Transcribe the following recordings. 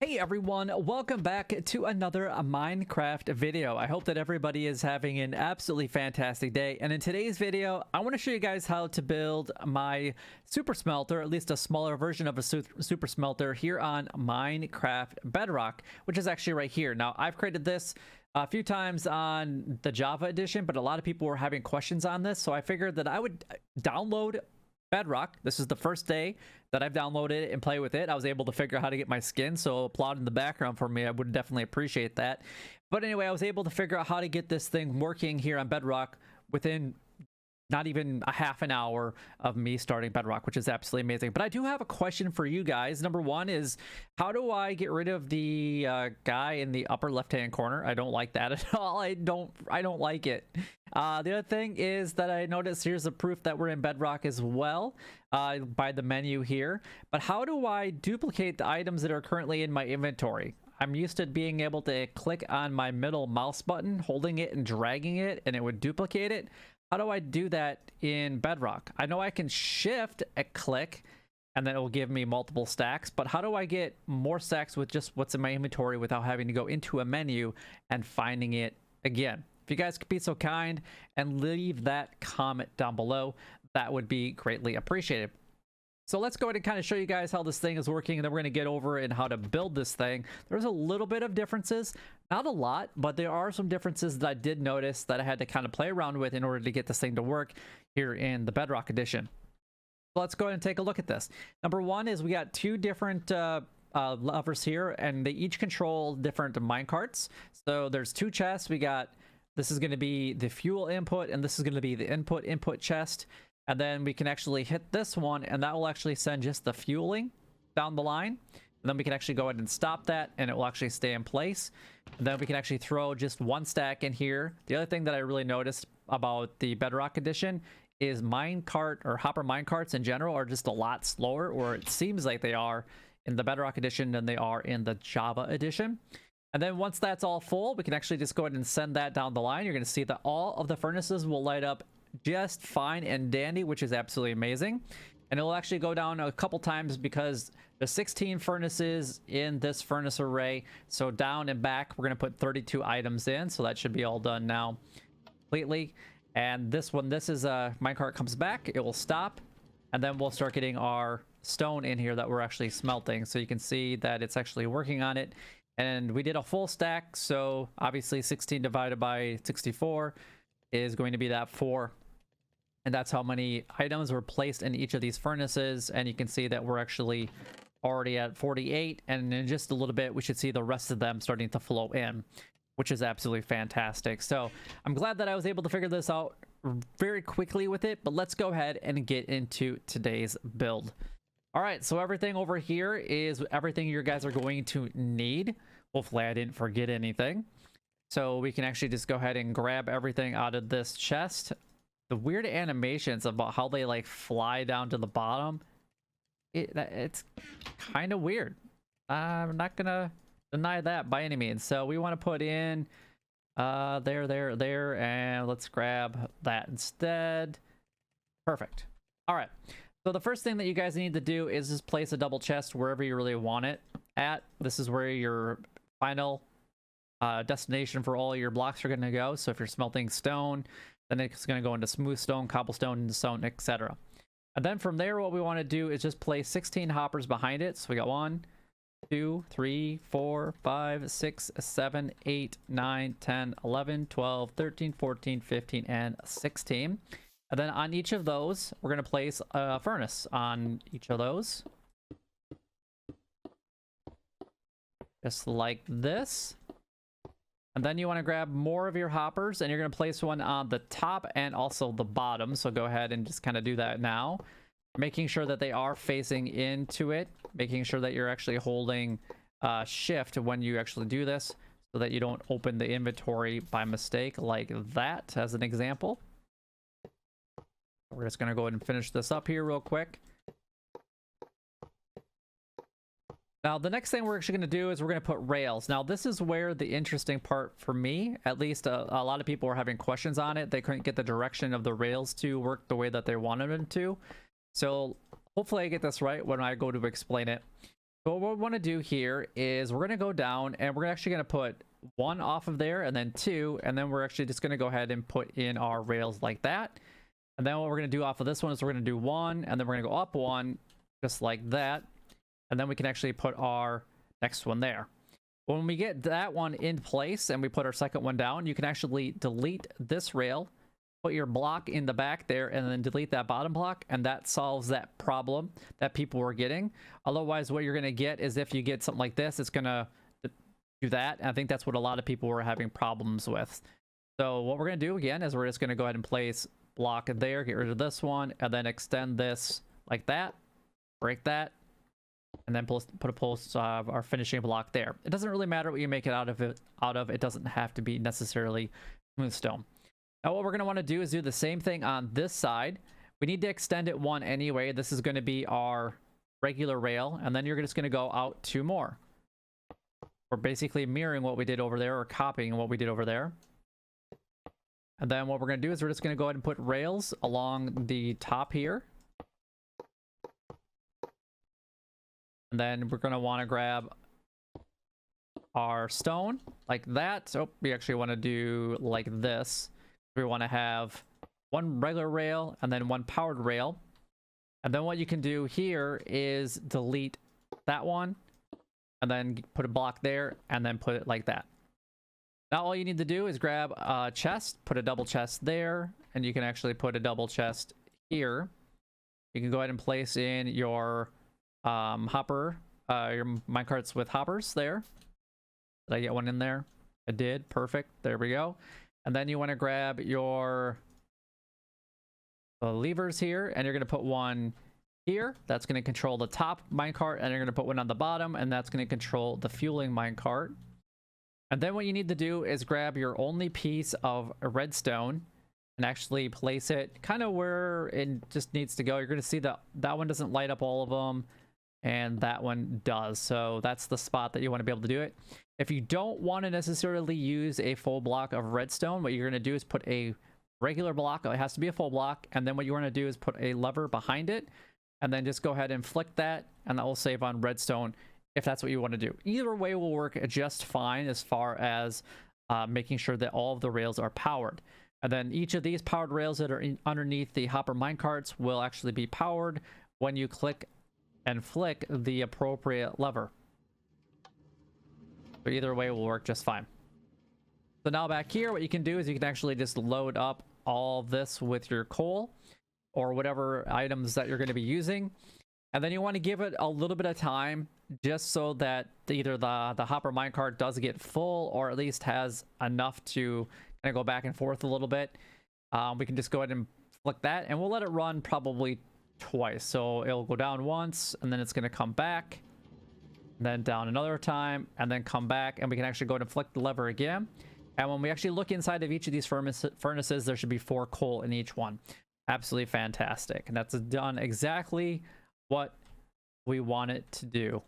Hey everyone, welcome back to another Minecraft video. I hope that everybody is having an absolutely fantastic day. And in today's video, I want to show you guys how to build my super smelter, at least a smaller version of a super smelter here on Minecraft Bedrock, which is actually right here. Now, I've created this a few times on the Java edition, but a lot of people were having questions on this. So I figured that I would download Bedrock. This is the first day that I've downloaded it and play with it. I was able to figure out how to get my skin, so applaud in the background for me. I would definitely appreciate that. But anyway, I was able to figure out how to get this thing working here on Bedrock within not even a half an hour of me starting Bedrock, which is absolutely amazing. But I do have a question for you guys. Number one is, how do I get rid of the guy in the upper left-hand corner? I don't like that at all. I don't like it. The other thing is that I noticed here's a proof that we're in Bedrock as well by the menu here. But how do I duplicate the items that are currently in my inventory? I'm used to being able to click on my middle mouse button, holding it and dragging it, and it would duplicate it. How do I do that in Bedrock? I know I can shift a click and then it will give me multiple stacks, but how do I get more stacks with just what's in my inventory without having to go into a menu and finding it again? If you guys could be so kind and leave that comment down below, that would be greatly appreciated. So let's go ahead and kind of show you guys how this thing is working, and then we're going to get over and how to build this thing. There's a little bit of differences, not a lot, but there are some differences that I did notice that I had to kind of play around with in order to get this thing to work here in the Bedrock edition. So let's go ahead and take a look at this. Number one is we got two different levers here, and they each control different minecarts. So there's two chests. We got, this is going to be the fuel input, and this is going to be the input chest. And then we can actually hit this one, and that will actually send just the fueling down the line. And then we can actually go ahead and stop that, and it will actually stay in place. And then we can actually throw just one stack in here. The other thing that I really noticed about the Bedrock edition is minecart or hopper minecarts in general are just a lot slower, or it seems like they are in the Bedrock edition than they are in the Java edition. And then once that's all full, we can actually just go ahead and send that down the line. You're going to see that all of the furnaces will light up just fine and dandy, which is absolutely amazing. And it'll actually go down a couple times because there's 16 furnaces in this furnace array. So down and back, we're going to put 32 items in. So that should be all done now completely. And this one, this is a minecart comes back, it will stop. And then we'll start getting our stone in here that we're actually smelting. So you can see that it's actually working on it. And we did a full stack. So obviously 16 divided by 64 is going to be that 4. And that's how many items were placed in each of these furnaces. And you can see that we're actually already at 48, and in just a little bit we should see the rest of them starting to flow in, which is absolutely fantastic. So I'm glad that I was able to figure this out very quickly with it, but let's go ahead and get into today's build. All right, so everything over here is everything you guys are going to need. Hopefully I didn't forget anything. So we can actually just go ahead and grab everything out of this chest. The weird animations about how they like fly down to the bottom, it's kind of weird. I'm not gonna deny that by any means. So we want to put in there, and let's grab that instead. Perfect. All right, so the first thing that you guys need to do is just place a double chest wherever you really want it at. This is where your final destination for all your blocks are going to go. So if you're smelting stone, then it's going to go into smooth stone, cobblestone, stone, etc. And then from there, what we want to do is just place 16 hoppers behind it. So we got 1, 2, 3, 4, 5, 6, 7, 8, 9, 10, 11, 12, 13, 14, 15, and 16. And then on each of those, we're going to place a furnace on each of those. Just like this. And then you want to grab more of your hoppers, and you're going to place one on the top and also the bottom. So go ahead and just kind of do that now. Making sure that they are facing into it. Making sure that you're actually holding shift when you actually do this, so that you don't open the inventory by mistake like that, as an example. We're just going to go ahead and finish this up here real quick. Now, the next thing we're actually going to do is we're going to put rails. Now, this is where the interesting part for me, at least a lot of people were having questions on it. They couldn't get the direction of the rails to work the way that they wanted them to. So hopefully I get this right when I go to explain it. So what we want to do here is we're going to go down and we're actually going to put 1 off of there and then 2, and then we're actually just going to go ahead and put in our rails like that. And then what we're going to do off of this one is we're going to do 1, and then we're going to go up 1 just like that, and then we can actually put our next one there. When we get that one in place and we put our second one down, you can actually delete this rail, put your block in the back there, and then delete that bottom block, and that solves that problem that people were getting. Otherwise, what you're going to get is if you get something like this, it's going to do that. And I think that's what a lot of people were having problems with. So what we're going to do again is we're just going to go ahead and place block there, get rid of this one, and then extend this like that, break that, and then put a post of our finishing block there. It doesn't really matter what you make it out of. It doesn't have to be necessarily smooth stone. Now what we're going to want to do is do the same thing on this side. We need to extend it 1 anyway. This is going to be our regular rail, and then you're just going to go out 2 more. We're basically mirroring what we did over there, or copying what we did over there. And then what we're going to do is we're just going to go ahead and put rails along the top here. And then we're going to want to grab our stone like that. So we actually want to do like this. We want to have 1 regular rail and then 1 powered rail. And then what you can do here is delete that one and then put a block there and then put it like that. Now all you need to do is grab a chest, put a double chest there, and you can actually put a double chest here. You can go ahead and place in your hopper, your minecarts with hoppers there. Did I get one in there? I did. Perfect. There we go. And then you want to grab your levers here, and you're going to put one here. That's going to control the top minecart, and you're going to put one on the bottom, and that's going to control the fueling minecart. And then what you need to do is grab your only piece of redstone and actually place it kind of where it just needs to go. You're going to see that that one doesn't light up all of them, and that one does. So that's the spot that you want to be able to do it. If you don't want to necessarily use a full block of redstone, what you're going to do is put a regular block. It has to be a full block. And then what you want to do is put a lever behind it, and then just go ahead and flick that, and that will save on redstone if that's what you want to do. Either way will work just fine as far as making sure that all of the rails are powered. And then each of these powered rails that are underneath the hopper minecarts will actually be powered when you click and flick the appropriate lever. But either way will work just fine. So now back here, what you can do is you can actually just load up all this with your coal or whatever items that you're going to be using. And then you want to give it a little bit of time just so that either the hopper minecart does get full or at least has enough to kind of go back and forth a little bit. We can just go ahead and flick that, and we'll let it run probably twice. So it'll go down once, and then it's going to come back, and then down another time, and then come back, and we can actually go ahead and flick the lever again. And when we actually look inside of each of these furnaces, there should be 4 coal in each one. Absolutely fantastic. And that's done exactly what we want it to do.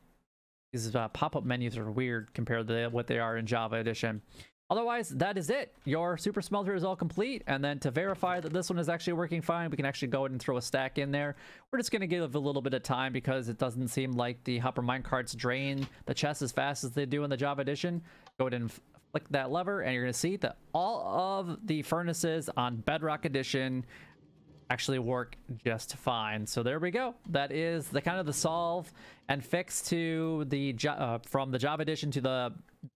These pop-up menus are weird compared to what they are in Java Edition. Otherwise, that is it. Your super smelter is all complete. And then to verify that this one is actually working fine, we can actually go ahead and throw a stack in there. We're just going to give a little bit of time because it doesn't seem like the hopper minecarts drain the chest as fast as they do in the Java Edition. Go ahead and flick that lever, and you're going to see that all of the furnaces on Bedrock Edition actually work just fine. So there we go. That is the kind of the solve and fix to the from the Java Edition to the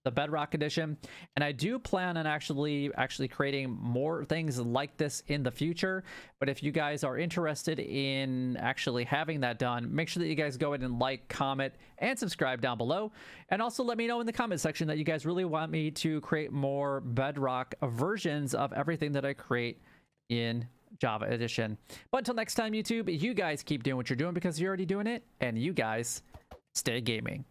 Bedrock Edition. And I do plan on actually creating more things like this in the future. But if you guys are interested in actually having that done, make sure that you guys go ahead and like, comment, and subscribe down below. And also let me know in the comment section that you guys really want me to create more Bedrock versions of everything that I create in Java Edition. But until next time, YouTube, you guys keep doing what you're doing because you're already doing it, and you guys stay gaming.